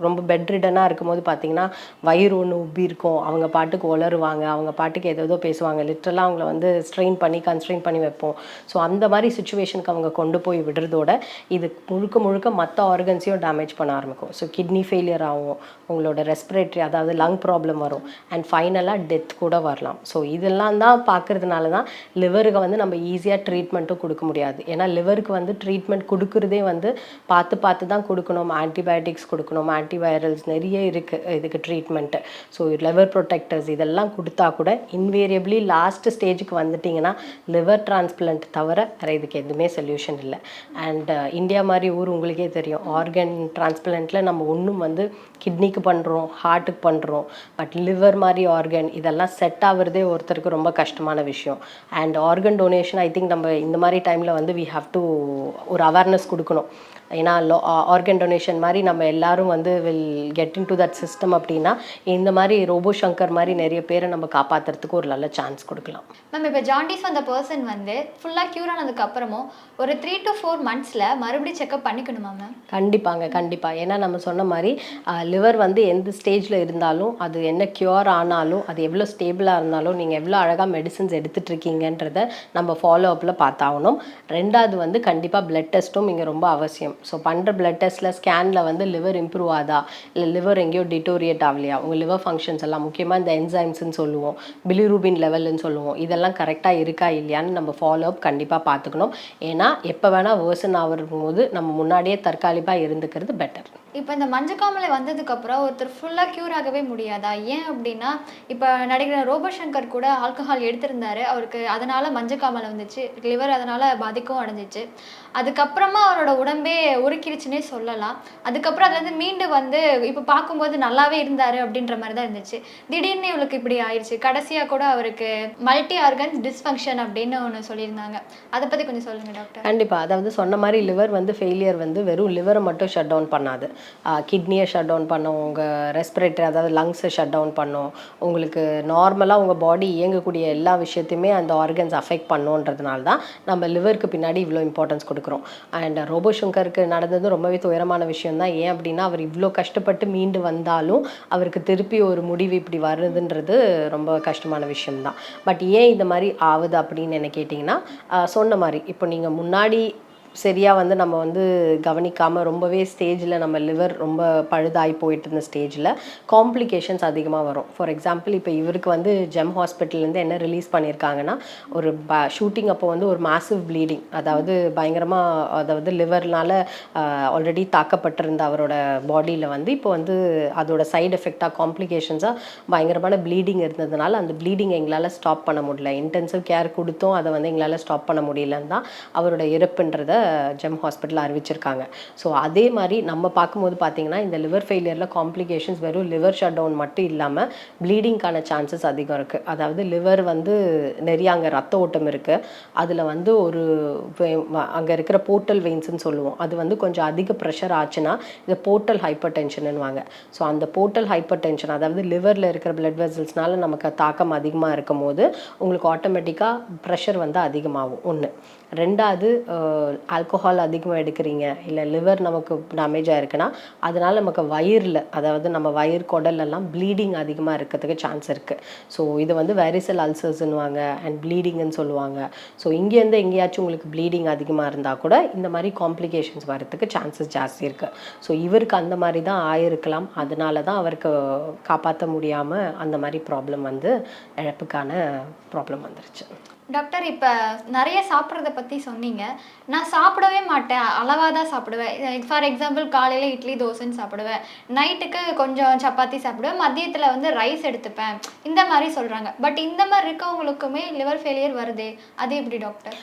ரொம்ப பெட் ரிடனாக இருக்கும்போது பார்த்தீங்கன்னா வயிறு ஒன்று உப்பி இருக்கும், அவங்க பாட்டுக்கு ஒலருவாங்க, அவங்க பாட்டுக்கு ஏதோ பேசுவாங்க, லிட்ரலாக அவங்கள வந்து ஸ்ட்ரெயின் பண்ணி கன்ஸ்ட்ரெயின் பண்ணி வைப்போம். ஸோ அந்த மாதிரி சுச்சுவேஷனுக்கு அவங்க கொண்டு போய் விடுறதோட இது முழுக்க முழுக்க மற்ற ஆர்கன்ஸையும் டேமேஜ் பண்ண ஆரம்பிக்கும். ஸோ கிட்னி ஃபெயிலியர் ஆகும், உங்களோட ரெஸ்பிரேட்டரி அதாவது லங் ப்ராப்ளம் வரும், அண்ட் ஃபைனலாக டெத் கூட வரலாம். ஸோ இதெல்லாம் தான் பார்க்குறதுனால தான் லிவருக்கு வந்து நம்ம ஈஸியாக ட்ரீட்மெண்ட்டும் கொடுக்க முடியாது. ஏன்னா லிவருக்கு வந்து ட்ரீட்மெண்ட் கொடுக்குறதே வந்து பார்த்து பார்த்து தான் கொடுக்கணும். ஆன்டிபயோட்டிக்ஸ் கொடுக்கணும், ஆன்டிவைரல்ஸ் நிறைய இருக்குது இதுக்கு ட்ரீட்மெண்ட்டு. ஸோ லிவர் ப்ரொடெக்டர்ஸ் இதெல்லாம் கொடுத்தா கூட இன்வேரியபிளி லாஸ்ட் ஸ்டேஜுக்கு வந்துட்டிங்கன்னா லிவர் டிரான்ஸ்பிளண்ட் தவிர வேறு இதுக்கு எதுவுமே சொல்யூஷன் இல்லை. அண்ட் இந்தியா மாதிரி ஊர் உங்களுக்கே தெரியும், ஆர்கன் டிரான்ஸ்பிளண்ட்டில் நம்ம ஒன்றும் வந்து கிட்னிக்கு பண்ணுறோம், ஹார்ட்டுக்கு பண்ணுறோம், பட் லிவர் மாதிரி ஆர்கன் இதெல்லாம் செட் ஆகுறதே ஒருத்தருக்கு ரொம்ப கஷ்டமான விஷயம். And organ donation I think நம்ம இந்த மாதிரி டைமில் வந்து வி ஹாவ் டு ஒரு அவேர்னஸ் கொடுக்கணும். ஏன்னா ஆர்கன் டொனேஷன் மாதிரி நம்ம எல்லாரும் வந்து will get in to that system அப்படின்னா இந்த மாதிரி ரோபோ சங்கர் மாதிரி நிறைய பேரை நம்ம காப்பாற்றுறதுக்கு ஒரு நல்ல சான்ஸ் கொடுக்கலாம். மேம் இப்போ ஜாண்டிஸ் வந்த பர்சன் வந்து ஃபுல்லாக க்யூர் ஆனதுக்கு அப்புறமும் ஒரு 3 to 4 months மறுபடியும் செக்அப் பண்ணிக்கணுமா மேம்? கண்டிப்பாங்க, கண்டிப்பாக. ஏன்னா நம்ம சொன்ன மாதிரி லிவர் வந்து எந்த ஸ்டேஜில் இருந்தாலும் அது என்ன க்யூர் ஆனாலும் அது எவ்வளோ ஸ்டேபிளாக இருந்தாலும் நீங்கள் எவ்வளோ அழகாக மெடிசன்ஸ் எடுத்துகிட்ருக்கீங்கன்றதை நம்ம ஃபாலோ அப்பில் பார்த்தாகணும். ரெண்டாவது வந்து கண்டிப்பாக பிளட் டெஸ்ட்டும் இங்கே ரொம்ப அவசியம். ஸோ பண்ணுற பிளட் டெஸ்ட்டில் ஸ்கேனில் வந்து லிவர் இம்ப்ரூவ் ஆகுதா, இல்லை லிவர் எங்கேயோ டிட்டோரியேட் ஆகலையா, உங்கள் லிவர் ஃபங்க்ஷன்ஸ் எல்லாம் முக்கியமாக இந்த என்சைம்ஸ்ன்னு சொல்லுவோம், பிலிரூபின் லெவல்னு சொல்லுவோம், இதெல்லாம் கரெக்டாக இருக்கா இல்லையான்னு நம்ம ஃபாலோ அப் கண்டிப்பாக பார்த்துக்கணும். ஏன்னா எப்போ வேணால் வேர்சன் ஆகும் போது நம்ம முன்னாடியே தற்காலிப்பாக இருந்துக்கிறது பெட்டர். இப்போ இந்த மஞ்சக்காமலை வந்ததுக்கப்புறம் ஒருத்தர் ஃபுல்லாக க்யூர் ஆகவே முடியாதா? ஏன் அப்படின்னா, இப்போ நடிகர் ரோபோ சங்கர் கூட ஆல்கஹால் எடுத்திருந்தாரு. அவருக்கு அதனால மஞ்சக்காமலை வந்துச்சு. லிவர் அதனால பாதிக்கவும் அடைஞ்சிச்சு. அதுக்கப்புறமா அவரோட உடம்பே உருக்கிருச்சுன்னே சொல்லலாம். அதுக்கப்புறம் அதுலேருந்து மீண்டு வந்து இப்போ பார்க்கும்போது நல்லாவே இருந்தாரு அப்படின்ற மாரி தான் இருந்துச்சு. திடீர்னு இவளுக்கு இப்படி ஆயிடுச்சு. கடைசியா கூட அவருக்கு மல்டி ஆர்கன்ஸ் டிஸ்ஃபங்க்ஷன் அப்படின்னு ஒண்ணு சொல்லியிருந்தாங்க. அத பத்தி கொஞ்சம் சொல்லுங்க டாக்டர். கண்டிப்பா. அதாவது சொன்ன மாரி லிவர் வந்து ஃபெயிலியர் வந்து வெறும் லிவர மட்டும் ஷட் டவுன் பண்ணாது. கிட்னிய ஷட் டவுன் பண்ணும், உங்க ரெஸ்பிரேட்டரி அதாவது லங்ஸ ஷட் டவுன் பண்ணும். உங்களுக்கு நார்மலா உங்க பாடி இயங்கக்கூடிய எல்லா விஷயத்தையுமே அந்த ஆர்கன்ஸ் அஃபெக்ட் பண்ணுன்றதுனால தான் நம்ம லிவருக்கு பின்னாடி இவ்வளோ இம்பார்ட்டன்ஸ் கொடுக்குறோம். அண்ட் ரோபோ சங்கருக்கு நடந்தது ரொம்பவே துயரமான விஷயம் தான். ஏன் அப்படின்னா, அவர் இவ்வளோ கஷ்டப்பட்டு மீண்டு வந்தாலும் அவருக்கு திருப்பி ஒரு முடிவு இப்படி வருதுன்றது ரொம்ப கஷ்டமான விஷயம் தான். பட் ஏன் இந்த மாதிரி ஆகுது அப்படின்னு என்ன கேட்டிங்கன்னா, சொன்ன மாதிரி இப்போ நீங்கள் முன்னாடி சரியாக வந்து நம்ம வந்து கவனிக்காமல் ரொம்பவே ஸ்டேஜில் நம்ம லிவர் ரொம்ப பழுதாகி போயிட்டு இருந்த ஸ்டேஜில் காம்ப்ளிகேஷன்ஸ் அதிகமாக வரும். ஃபார் எக்ஸாம்பிள் இப்போ இவருக்கு வந்து ஜெம் ஹாஸ்பிட்டல்லேருந்து என்ன ரிலீஸ் பண்ணியிருக்காங்கன்னா, ஒரு ஷூட்டிங் அப்போ வந்து ஒரு மேசிவ் ப்ளீடிங், அதாவது பயங்கரமாக, அதாவது லிவர்னால் ஆல்ரெடி தாக்கப்பட்டிருந்த அவரோட பாடியில் வந்து இப்போ வந்து அதோட சைடு எஃபெக்டாக காம்ப்ளிகேஷன்ஸாக பயங்கரமான ப்ளீடிங் இருந்ததுனால அந்த ப்ளீடிங் எங்களால் ஸ்டாப் பண்ண முடியல. இன்டென்சிவ் கேர் கொடுத்தோம், அதை வந்து எங்களால் ஸ்டாப் பண்ண முடியலன்னு தான் அவரோட இறப்புன்றதை ஜெம் ஹாஸ்பிட்டல் அறிவிச்சிருக்காங்க. ஸோ அதே மாதிரி நம்ம பார்க்கும்போது பார்த்தீங்கன்னா, இந்த லிவர் ஃபெயிலியரில் காம்ப்ளிகேஷன்ஸ் வெறும் லிவர் ஷட் டவுன் மட்டும் இல்லாமல் ப்ளீடிங்கான சான்சஸ் அதிகம் இருக்குது. அதாவது லிவர் வந்து நிறைய அங்கே ரத்த ஓட்டம் இருக்குது. அதில் வந்து ஒரு அங்கே இருக்கிற போர்ட்டல் வெயின்ஸ்ன்னு சொல்லுவோம், அது வந்து கொஞ்சம் அதிக ப்ரெஷர் ஆச்சுன்னா இது போர்ட்டல் ஹைப்பர் டென்ஷன்னுவாங்க. ஸோ அந்த போர்ட்டல் ஹைப்பர் டென்ஷன், அதாவது லிவரில் இருக்கிற பிளட் வெசல்ஸ்னால நமக்கு தாக்கம் அதிகமாக இருக்கும் போது உங்களுக்கு ஆட்டோமேட்டிக்காக ப்ரெஷர் வந்து அதிகமாகும். ஒன்று. ரெண்டாவது, ஆல்கோஹால் அதிகமாக எடுக்கிறீங்க, இல்லை லிவர் நமக்கு டேமேஜ் ஆகிருக்குன்னா அதனால் நமக்கு வயிறில், அதாவது நம்ம வயிறு குடலெல்லாம் ப்ளீடிங் அதிகமாக இருக்கிறதுக்கு சான்ஸ் இருக்குது. ஸோ இது வந்து வெரிசல் அல்சர்ஸ்ன்னுவாங்க அண்ட் ப்ளீடிங்னு சொல்லுவாங்க. ஸோ இங்கேருந்து எங்கேயாச்சும் உங்களுக்கு ப்ளீடிங் அதிகமாக இருந்தால் கூட இந்த மாதிரி காம்ப்ளிகேஷன்ஸ் வரதுக்கு சான்சஸ் ஜாஸ்தி இருக்குது. ஸோ இவருக்கு அந்த மாதிரி தான் ஆயிருக்கலாம். அதனால தான் அவருக்கு காப்பாற்ற முடியாமல் அந்த மாதிரி ப்ராப்ளம் வந்து இழப்புக்கான ப்ராப்ளம் வந்துருச்சு. டாக்டர், இப்போ நிறைய சாப்பிட்றத பற்றி சொன்னீங்க. நான் சாப்பிடவே மாட்டேன், அளவாக தான் சாப்பிடுவேன். ஃபார் எக்ஸாம்பிள் காலையில் இட்லி தோசைன்னு சாப்பிடுவேன், நைட்டுக்கு கொஞ்சம் சப்பாத்தி சாப்பிடுவேன், மதியத்தில் வந்து ரைஸ் எடுத்துப்பேன், இந்த மாதிரி சொல்கிறாங்க. பட் இந்த மாதிரி இருக்கவங்களுக்குமே லிவர் ஃபெயிலியர் வருதே, அது எப்படி டாக்டர்?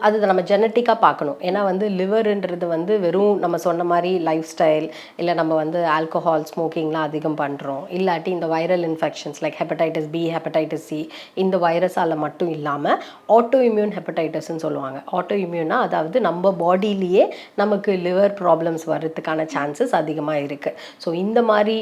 அது நம்ம ஜெனட்டிக்காக பார்க்கணும். ஏன்னா வந்து லிவருன்றது வந்து வெறும் நம்ம சொன்ன மாதிரி லைஃப் ஸ்டைல், இல்லை நம்ம வந்து ஆல்கோஹால் ஸ்மோக்கிங்லாம் அதிகம் பண்ணுறோம், இல்லாட்டி இந்த viral infections like hepatitis B, hepatitis C, இந்த வைரஸால் மட்டும் இல்லாமல் ஆட்டோ இம்யூன் ஹெப்படைட்டிஸ்ன்னு சொல்லுவாங்க. ஆட்டோ இம்யூன்னா அதாவது நம்ம பாடியிலேயே நமக்கு லிவர் ப்ராப்ளம்ஸ் வர்றதுக்கான சான்சஸ் அதிகமாக இருக்குது. ஸோ இந்த மாதிரி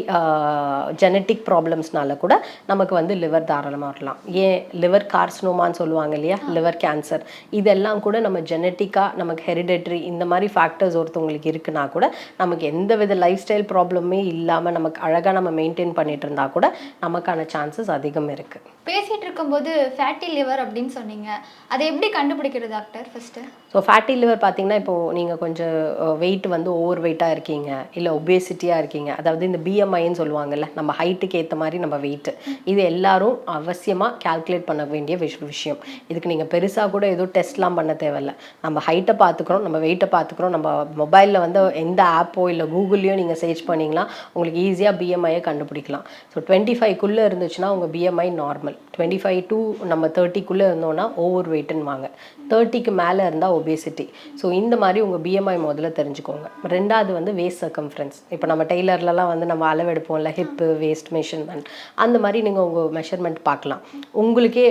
ஜெனட்டிக் ப்ராப்ளம்ஸ்னால கூட நமக்கு வந்து லிவர் தாராளமாக வரலாம். ஏன் லிவர் கார்சினோமான்னு சொல்லுவாங்க இல்லையா, லிவர் கேன்சர், இதெல்லாம் கூட நம்ம ஜெனட்டிக்காக நமக்கு ஹெரிடேட்டரி இந்த மாதிரி ஃபேக்டர்ஸ் ஒருத்தவங்களுக்கு இருக்குன்னா கூட நமக்கு எந்த வித லைஃப் ஸ்டைல் ப்ராப்ளமே இல்லாமல் நமக்கு அழகாக நம்ம மெயின்டைன் பண்ணிட்டு இருந்தால் கூட நமக்கான சான்சஸ் அதிகம் இருக்குது. பேசிகிட்டு இருக்கும்போது ஃபேட்டி லிவர் அப்படின்னு சொன்னீங்க, அதை எப்படி கண்டுபிடிக்கிறது doctor first? So fatty liver பார்த்தீங்கன்னா, இப்போது நீங்கள் கொஞ்சம் வெயிட் வந்து ஓவர் வெயிட்டாக இருக்கீங்க, இல்லை ஒபேசிட்டியாக இருக்கீங்க, அதாவது இந்த பிஎம்ஐன்னு சொல்லுவாங்கல்ல, நம்ம ஹைட்டுக்கு ஏற்ற மாதிரி நம்ம வெயிட்டு, இது எல்லாரும் அவசியமாக கால்குலேட் பண்ண வேண்டிய விஷயம். இதுக்கு நீங்கள் பெருசாக கூட ஏதோ டெஸ்ட்லாம் பண்ண தேவையில்லை. நம்ம ஹைட்டை பார்த்துக்கிறோம், நம்ம வெயிட்டை பார்த்துக்கிறோம், நம்ம மொபைலில் வந்து எந்த ஆப்போ இல்லை கூகுள்லேயோ நீங்கள் சர்ச் பண்ணிங்கன்னா உங்களுக்கு ஈஸியாக பிஎம்ஐயை கண்டுபிடிக்கலாம். ஸோ 25க்குள்ளே இருந்துச்சுன்னா உங்கள் பிஎம்ஐ நார்மல், 25 to நம்ம 30க்குள்ளே இருந்தோன்னா ஓவர் வெயிட்டுன்னு, 30க்கு மேலே இருந்தால் ஒபேசிட்டி. ஸோ இந்த மாதிரி உங்கள் பிஎம்ஐ முதல்ல தெரிஞ்சுக்கோங்க. ரெண்டாவது வந்து வேஸ்ட் சர்க்கம்ஃபரன்ஸ். இப்போ நம்ம டெய்லர்லலாம் வந்து நம்ம அளவெடுப்போம்ல, ஹிப்பு வேஸ்ட் மெஷர்மெண்ட், அந்த மாதிரி நீங்கள் உங்கள் மெஷர்மெண்ட் பார்க்கலாம். உங்களுக்கே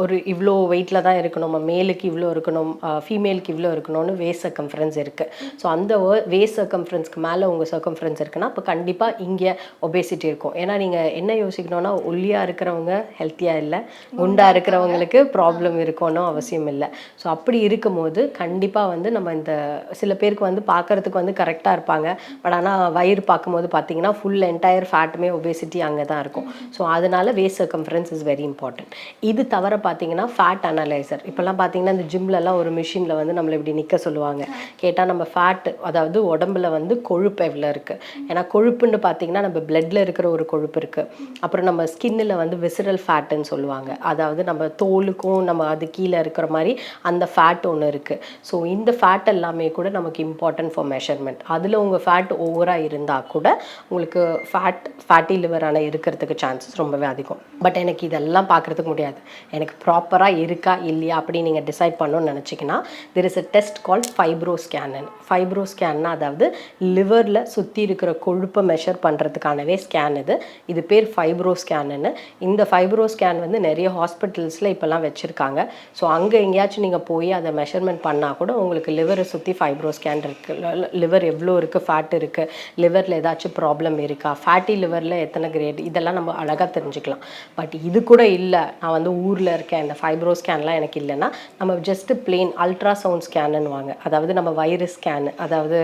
ஒரு இவ்வளோ வெயிட்டில் தான் இருக்கணும், மேலுக்கு இவ்வளோ இருக்கணும், ஃபீமேலுக்கு இவ்வளோ இருக்கணும்னு வேஸ்ட் சர்க்கம்ஃபரன்ஸ் இருக்குது. ஸோ அந்த வேஸ்ட் சர்க்கம்ஃபரன்ஸ்க்கு மேலே உங்கள் சர்க்கம்ஃபரன்ஸ் இருக்குன்னா அப்போ கண்டிப்பாக இங்கே ஒபேசிட்டி இருக்கும். ஏன்னா நீங்கள் என்ன யோசிக்கணும்னா, ஒல்லியாக இருக்கிறவங்க ஹெல்த்தியாக இல்லை, குண்டாக இருக்கிறவங்களுக்கு ப்ராப்ளம் இருக்கணும் அவசியம் இல்லை. ஸோ அப்படி இருக்கும்போது கண்டிப்பாக வந்து நம்ம இந்த சில பேருக்கு வந்து பார்க்குறதுக்கு வந்து கரெக்டாக இருப்பாங்க, பட் ஆனால் வயிறு பார்க்கும்போது பார்த்தீங்கன்னா ஃபுல் என்டையர் ஃபேட்டுமே ஒபேசிட்டி அங்கே தான் இருக்கும். ஸோ அதனால waste circumference is very important. இது தவிர பார்த்தீங்கன்னா ஃபேட் அனலைசர், இப்போல்லாம் பார்த்தீங்கன்னா இந்த ஜிம்லலாம் ஒரு மிஷினில் வந்து நம்மளை இப்படி நிற்க சொல்லுவாங்க. கேட்டால் நம்ம ஃபேட், அதாவது உடம்புல வந்து கொழுப்பு எவ்வளோ இருக்குது, ஏன்னா கொழுப்புன்னு பார்த்தீங்கன்னா நம்ம பிளட்டில் இருக்கிற ஒரு கொழுப்பு இருக்குது, அப்புறம் நம்ம ஸ்கின்னில் வந்து விசரல் ஃபேட்டுன்னு சொல்லுவாங்க, அதாவது நம்ம தோலுக்கும் நம்ம நம்ம அது கீழே இருக்கிற மாதிரி அந்த ஃபேட் ஒன்று இருக்குது. ஸோ இந்த ஃபேட் எல்லாமே கூட நமக்கு இம்பார்ட்டன்ட் ஃபார் மெஷர்மெண்ட். அதில் உங்கள் ஃபேட் ஓவராக இருந்தால் கூட உங்களுக்கு ஃபேட்டி லிவரான இருக்கிறதுக்கு சான்சஸ் ரொம்பவே அதிகம். பட் எனக்கு இதெல்லாம் பார்க்குறதுக்கு முடியாது, எனக்கு ப்ராப்பராக இருக்கா இல்லையா அப்படி நீங்கள் டிசைட் பண்ணணும்னு நினச்சிங்கன்னா there is a test called FibroScan. ஃபைப்ரோஸ்கேன்னா அதாவது லிவரில் சுற்றி இருக்கிற கொழுப்பை மெஷர் பண்ணுறதுக்கானவே ஸ்கேன் இது பேர் ஃபைப்ரோஸ்கேன்னு. இந்த ஃபைப்ரோஸ்கேன் வந்து நிறைய ஹாஸ்பிட்டல்ஸில் இப்போல்லாம் வச்சுருக்காங்க. ஸோ அங்கே எங்கேயாச்சும் நீங்கள் போய் அதை மெஷர்மெண்ட் பண்ணால் கூட உங்களுக்கு லிவரை சுற்றி ஃபைப்ரோஸ்கேன் இருக்குது, லிவர் எவ்வளோ இருக்குது, ஃபேட் இருக்குது, லிவரில் ஏதாச்சும் ப்ராப்ளம் இருக்கா, ஃபேட்டி லிவரில் எத்தனை கிரேட், இதெல்லாம் நம்ம அழகாக தெரிஞ்சுக்கலாம். பட் இது கூட இல்லை, நான் வந்து ஊரில் இருக்கேன், இந்த ஃபைப்ரோஸ்கேன்லாம் எனக்கு இல்லைன்னா நம்ம ஜஸ்ட்டு பிளெயின் அல்ட்ராசவுண்ட் ஸ்கேனுவாங்க. அதாவது நம்ம வயிறு ஸ்கேன், அதாவது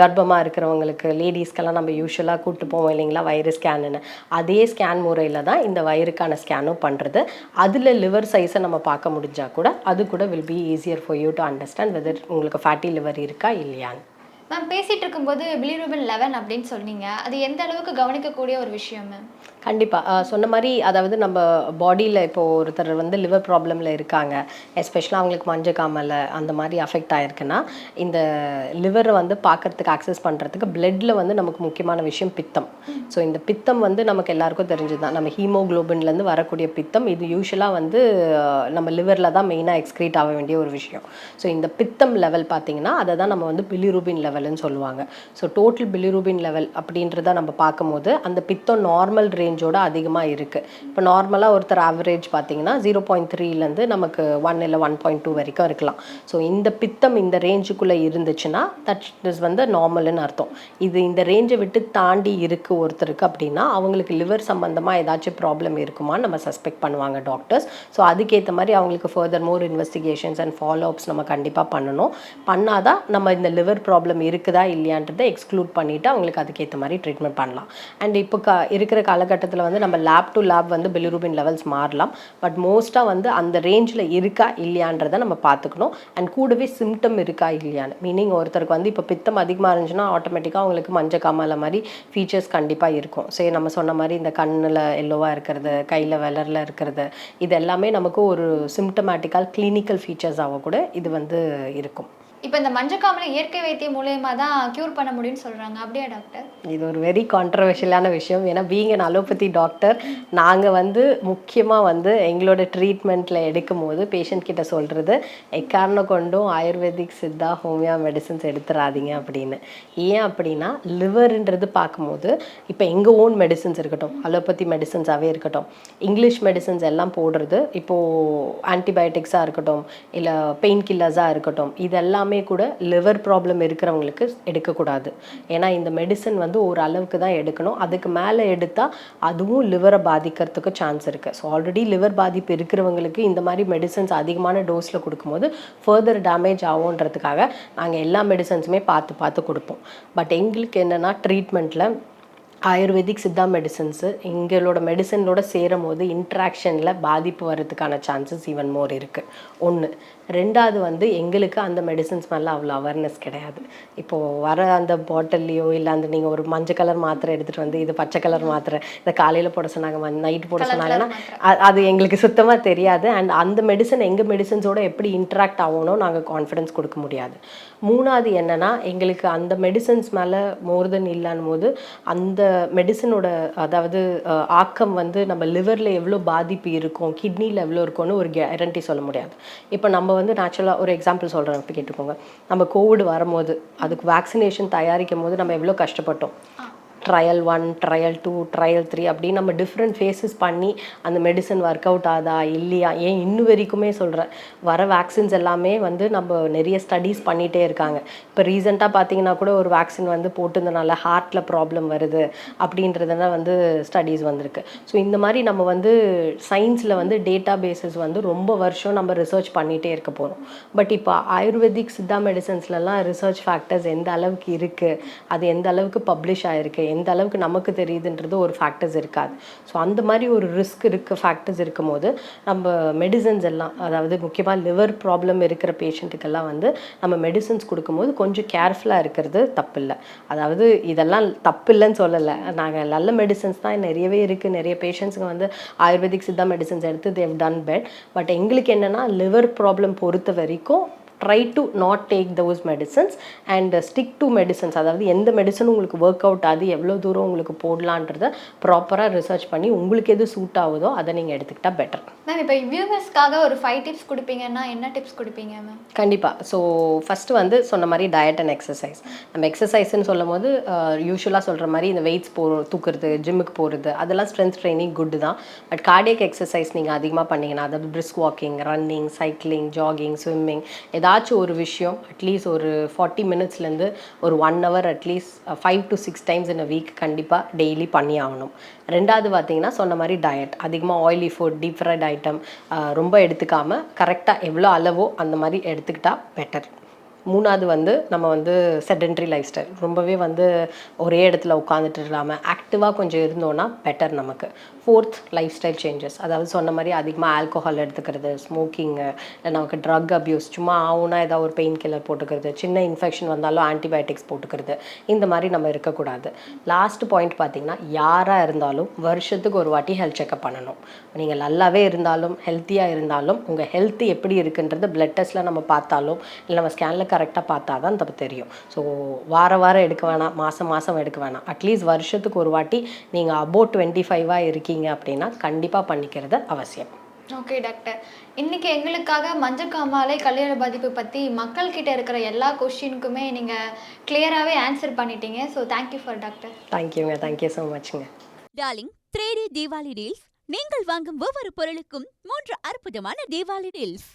கர்ப்பமாக இருக்கிறவங்களுக்கு லேடிஸ்க்கெல்லாம் நம்ம யூஸ்வலாக கூப்பிட்டு போவோம் இல்லைங்களா வயிறு ஸ்கேனுன்னு, அதே ஸ்கேன் முறையில் தான் இந்த வயிறுக்கான ஸ்கேனும் பண்ணுறது. அதில் லிவர் சைஸை நம்ம பார்க்க முடிஞ்சால் கூட அது கூட will be easier for you to understand weather உங்களுக்கு ஃபேட்டி லிவர் இருக்கா இல்லையான்னு. மேம் பேசிகிட்டு இருக்கும்போது பிலிரூபின் 11 அப்படின்னு சொன்னீங்க, அது எந்த அளவுக்கு கவனிக்கக்கூடிய ஒரு விஷயம் மேம்? கண்டிப்பாக சொன்ன மாதிரி, அதாவது நம்ம பாடியில் இப்போது ஒருத்தர் வந்து லிவர் ப்ராப்ளமில் இருக்காங்க, எஸ்பெஷலாக அவங்களுக்கு மஞ்சக்காமலை அந்த மாதிரி அஃபெக்ட் ஆகிருக்குன்னா இந்த லிவரை வந்து பார்க்குறதுக்கு ஆக்சஸ் பண்ணுறதுக்கு பிளட்டில் வந்து நமக்கு முக்கியமான விஷயம் பித்தம். ஸோ இந்த பித்தம் வந்து நமக்கு எல்லாருக்கும் தெரிஞ்சது தான், நம்ம ஹீமோக்ளோபின்லேருந்து வரக்கூடிய பித்தம் இது யூஸ்வலாக வந்து நம்ம லிவரில் தான் மெயினாக எக்ஸ்க்ரீட் ஆக வேண்டிய ஒரு விஷயம். ஸோ இந்த பித்தம் லெவல் பார்த்திங்கன்னா அதை தான் நம்ம வந்து பிலிரூபின் லெவல்னு சொல்லுவாங்க. ஸோ டோட்டல் பிலிரூபின் லெவல் அப்படின்றத நம்ம பார்க்கும்போது அந்த பித்தம் நார்மல் ரேஞ்சோட அதிகமாக இருக்குது. இப்போ நார்மலாக ஒருத்தர் ஆவரேஜ் பார்த்தீங்கன்னா 0.3லேருந்து நமக்கு 1 இல்லை 1.2 வரைக்கும் இருக்கலாம். ஸோ இந்த பித்தம் இந்த ரேஞ்சுக்குள்ளே இருந்துச்சுன்னா தட் இஸ் வந்து நார்மல்னு அர்த்தம். இது இந்த ரேஞ்சை விட்டு தாண்டி இருக்குது ஒருத்தருக்கு அப்படின்னா அவங்களுக்கு லிவர் சம்மந்தமாக ஏதாச்சும் ப்ராப்ளம் இருக்குமான்னு நம்ம சஸ்பெக்ட் பண்ணுவாங்க டாக்டர்ஸ். ஸோ அதுக்கேற்ற மாதிரி அவங்களுக்கு further more investigations and follow-ups நம்ம கண்டிப்பாக பண்ணணும். பண்ணாதான் நம்ம இந்த லிவர் ப்ராப்ளம் இருக்குதா இல்லையான்றதை எக்ஸ்க்ளூட் பண்ணிவிட்டு அவங்களுக்கு அதுக்கேற்ற மாதிரி ட்ரீட்மெண்ட் பண்ணலாம். அண்ட் இப்போ இருக்கிற காலகட்டத்தில் வந்து நம்ம லேப் டு லேப் வந்து பிலிரூபின் லெவல்ஸ் மாறலாம். பட் மோஸ்ட்டாக வந்து அந்த ரேஞ்சில் இருக்கா இல்லையான்றதை நம்ம பார்த்துக்கணும். அண்ட் கூடவே சிம்டம் இருக்கா இல்லையான்னு, மீனிங் ஒருத்தருக்கு வந்து இப்போ பித்தம் அதிகமாக இருந்துச்சுன்னா ஆட்டோமேட்டிக்காக அவங்களுக்கு மஞ்சக்காமலை மாதிரி ஃபீச்சர்ஸ் கண்டிப்பாக இருக்கும். சரி, நம்ம சொன்ன மாதிரி இந்த கண்ணில் எல்லோவாக இருக்கிறது, கையில் வெளரில் இருக்கிறது, இது எல்லாமே நமக்கு ஒரு சிம்டமேட்டிக்கல் கிளினிக்கல் ஃபீச்சர்ஸாக கூட இது வந்து இருக்கும். இப்போ இந்த மஞ்சக்காமலை இயற்கை வைத்தியம் மூலயமா தான் க்யூர் பண்ண முடியும்னு சொல்கிறாங்க, அப்படியா டாக்டர்? இது ஒரு வெரி கான்ட்ரவர்ஷியலான விஷயம். ஏன்னா பீயிங் அன் அலோபதி டாக்டர் நாங்கள் வந்து முக்கியமாக வந்து எங்களோட ட்ரீட்மெண்ட்டில் எடுக்கும் போது பேஷண்ட் கிட்ட சொல்கிறது எக்காரணம் கொண்டும் ஆயுர்வேதிக், சித்தா, ஹோமியா மெடிசன்ஸ் எடுத்துடாதீங்க அப்படின்னு. ஏன் அப்படின்னா லிவர்ன்றது பார்க்கும்போது இப்போ எங்கள் ஓன் மெடிசன்ஸ் இருக்கட்டும், அலோபதி மெடிசன்ஸாகவே இருக்கட்டும், இங்கிலீஷ் மெடிசன்ஸ் எல்லாம் போடுறது இப்போது ஆன்டிபயோட்டிக்ஸாக இருக்கட்டும் இல்லை பெயின் கில்லர்ஸாக இருக்கட்டும், இதெல்லாமே கூட லிவர் ப்ராப்ளம் இருக்கிறவங்களுக்கு எடுக்கக்கூடாது. ஏன்னா இந்த மெடிசன் வந்து ஒரு அளவுக்கு தான் எடுக்கணும், அதுக்கு மேலே எடுத்தால் அதுவும் லிவரை பாதிக்கிறதுக்கு சான்ஸ் இருக்குது. ஸோ ஆல்ரெடி லிவர் பாதிப்பு இருக்கிறவங்களுக்கு இந்த மாதிரி மெடிசன்ஸ் அதிகமான டோஸில் கொடுக்கும்போது ஃபர்தர் டேமேஜ் ஆகுன்றதுக்காக நாங்கள் எல்லா மெடிசன்ஸுமே பார்த்து கொடுப்போம். பட் எங்களுக்கு என்னென்னா ட்ரீட்மெண்ட்டில் ஆயுர்வேதிக், சித்தா மெடிசன்ஸு எங்களோட மெடிசனோட சேரும் போது இன்ட்ராக்ஷனில் பாதிப்பு வர்றதுக்கான சான்சஸ் ஈவன் மோர் இருக்குது. ஒன்று. ரெண்டாவது வந்து எங்களுக்கு அந்த மெடிசன்ஸ் மேலே அவ்வளோ அவேர்னஸ் கிடையாது. இப்போது வர அந்த பாட்டில்லையோ இல்லை அந்த நீங்கள் ஒரு மஞ்சள் கலர் மாத்திரை எடுத்துகிட்டு வந்து இது பச்சை கலர் மாத்திரை இதை காலையில் போட சொன்னாங்க, நைட்டு போட சொன்னாங்கன்னா அது எங்களுக்கு சுத்தமாக தெரியாது. அண்ட் அந்த மெடிசன் எங்கள் மெடிசன்ஸோட எப்படி இன்ட்ராக்ட் ஆகணும் நாங்கள் கான்ஃபிடன்ஸ் கொடுக்க முடியாது. மூணாவது என்னென்னா எங்களுக்கு அந்த மெடிசன்ஸ் மேலே மோர் தென் இல்லான்னு போது அந்த மெடிசனோட அதாவது ஆக்கம் வந்து நம்ம லிவரில் எவ்வளோ பாதிப்பு இருக்கும், கிட்னியில் எவ்வளோ இருக்கும்னு ஒரு கேரண்டி சொல்ல முடியாது. இப்போ நம்ம வந்து நேச்சுரலாக ஒரு எக்ஸாம்பிள் சொல்கிறேன், இப்போ கேட்டுக்கோங்க. நம்ம கோவிட் வரும்போது அதுக்கு வேக்சினேஷன் தயாரிக்கும் போது நம்ம எவ்வளோ கஷ்டப்பட்டோம். ட்ரையல் 1, ட்ரையல் 2, ட்ரையல் 3 அப்படின்னு நம்ம டிஃப்ரெண்ட் ஃபேஸஸ் பண்ணி அந்த மெடிசன் ஒர்க் அவுட் ஆகுதா இல்லையா, ஏன் இன்னும் வரைக்குமே சொல்கிறேன் வர வேக்சின்ஸ் எல்லாமே வந்து நம்ம நிறைய ஸ்டடீஸ் பண்ணிகிட்டே இருக்காங்க. இப்போ ரீசெண்டாக பார்த்தீங்கன்னா கூட ஒரு வேக்சின் வந்து போட்டுருந்தனால ஹார்ட்டில் ப்ராப்ளம் வருது அப்படின்றதுனா வந்து ஸ்டடீஸ் வந்திருக்கு. ஸோ இந்த மாதிரி நம்ம வந்து சயின்ஸில் வந்து டேட்டா பேஸஸ் வந்து ரொம்ப வருஷம் நம்ம ரிசர்ச் பண்ணிகிட்டே இருக்க போகிறோம். பட் இப்போ ஆயுர்வேதிக், சித்தா மெடிசன்ஸ்லலாம் ரிசர்ச் ஃபேக்டர்ஸ் எந்த அளவுக்கு இருக்குது, அது எந்த அளவுக்கு பப்ளிஷ் ஆகிருக்கு, எந்த அளவுக்கு நமக்கு தெரியுதுன்றது ஒரு ஃபேக்டர்ஸ் இருக்காது. ஸோ அந்த மாதிரி ஒரு ரிஸ்க் ஃபேக்டர்ஸ் இருக்கும்போது நம்ம மெடிசன்ஸ் எல்லாம், அதாவது முக்கியமாக லிவர் ப்ராப்ளம் இருக்கிற பேஷண்ட்டுக்கெல்லாம் வந்து நம்ம மெடிசன்ஸ் கொடுக்கும்போது கொஞ்சம் கேர்ஃபுல்லாக இருக்கிறது தப்பில்லை. அதாவது இதெல்லாம் தப்பில்லைன்னு சொல்லலை, நாங்கள் நல்ல மெடிசன்ஸ் தான் நிறையவே இருக்குது. நிறைய பேஷண்ட்ஸுங்க வந்து ஆயுர்வேதிக் சித்தா மெடிசன்ஸ் எடுத்து தேவ் டன் பெட். பட் எங்களுக்கு என்னென்னா லிவர் ப்ராப்ளம் பொறுத்த வரைக்கும் try to not take those medicines and stick to medicines. அதாவது எந்த மெடிசனும் உங்களுக்கு ஒர்க் அவுட் ஆகுது, எவ்வளோ தூரம் உங்களுக்கு போடலான்றதை ப்ராப்பராக ரிசர்ச் பண்ணி உங்களுக்கு எது சூட் ஆகுதோ அதை நீங்கள் எடுத்துக்கிட்டால் பெட்டர். மேம் இப்போ வியூவர்ஸ்க்காக ஒரு 5 டிப்ஸ் கொடுப்பீங்கன்னா என்ன டிப்ஸ் கொடுப்பீங்க மேம்? கண்டிப்பாக. ஸோ ஃபஸ்ட்டு வந்து சொன்ன மாதிரி டயட் அண்ட் எக்ஸசைஸ். நம்ம எக்ஸசைஸ்ன்னு சொல்லும் போது யூஸ்வலாக சொல்கிற மாதிரி இந்த வெயிட்ஸ் தூக்குறது, ஜிம்முக்கு போகிறது, அதெல்லாம் ஸ்ட்ரென்த் ட்ரைனிங் குட் தான். பட் கார்டியக் எக்ஸசைஸ் நீங்கள் அதிகமாக பண்ணிங்கன்னா, அதாவது brisk walking, running, cycling, jogging, swimming, ஏதாச்சும் ஒரு விஷயம் அட்லீஸ்ட் ஒரு 40 மினிட்ஸ்லேருந்து ஒரு 1 hour at least 5 to 6 times in a week கண்டிப்பாக டெய்லி பண்ணி ஆகணும். ரெண்டாவது பார்த்தீங்கன்னா சொன்ன மாதிரி டயட், அதிகமாக oily food, deep fried item ரொம்ப எடுத்துக்காமல் கரெக்டாக எவ்வளோ அளவோ அந்த மாதிரி எடுத்துக்கிட்டால் பெட்டர். மூணாவது வந்து நம்ம வந்து செடென்ட்ரி லைஃப் ஸ்டைல், ரொம்பவே வந்து ஒரே இடத்துல உட்காந்துட்டு இல்லாமல் ஆக்டிவாக கொஞ்சம் இருந்தோன்னா பெட்டர் நமக்கு. ஃபோர்த், லைஃப் ஸ்டைல் சேஞ்சஸ், அதாவது சொன்ன மாதிரி அதிகமாக ஆல்கோஹால் எடுத்துக்கிறது, ஸ்மோக்கிங்கு, இல்லை நமக்கு ட்ரக் அப்யூஸ், சும்மா ஆகுனா ஏதாவது ஒரு பெயின் கில்லர் போட்டுக்கிறது, சின்ன இன்ஃபெக்ஷன் வந்தாலும் ஆன்டிபயோட்டிக்ஸ் போட்டுக்கிறது, இந்த மாதிரி நம்ம இருக்கக்கூடாது. லாஸ்ட் பாயிண்ட் பார்த்திங்கன்னா, யாராக இருந்தாலும் வருஷத்துக்கு ஒரு வாட்டி ஹெல்த் செக்அப் பண்ணணும். நீங்கள் நல்லாவே இருந்தாலும் ஹெல்த்தியாக இருந்தாலும் உங்கள் ஹெல்த் எப்படி இருக்குன்றது பிளட் டெஸ்ட்டில் நம்ம பார்த்தாலும் இல்லை நம்ம ஸ்கேனில் கரெக்டாக பார்த்தா தான் தப்பு தெரியும். ஸோ வாரம் எடுக்க வேணாம், மாதம் எடுக்க வேணாம், அட்லீஸ்ட் வருஷத்துக்கு ஒரு வாட்டி நீங்கள் அபோவ் 25 இருக்கீங்க அப்படின்னா கண்டிப்பாக பண்ணிக்கிறது அவசியம். ஓகே டாக்டர், இன்னைக்கு எங்களுக்காக மஞ்சக்காமாலை கல்லீர பாதிப்பு பற்றி மக்கள்கிட்ட இருக்கிற எல்லா கொஸ்டினுக்குமே நீங்கள் கிளியராகவே ஆன்சர் பண்ணிட்டீங்க. So thank you for doctor. தேங்க்யூங்க, தேங்க்யூ ஸோ மச்ங்க. Darling 3D Deepavali deals. நீங்கள் வாங்கும் ஒவ்வொரு பொருளுக்கும் 3 அற்புதமான தீபாவளி டீல்ஸ்.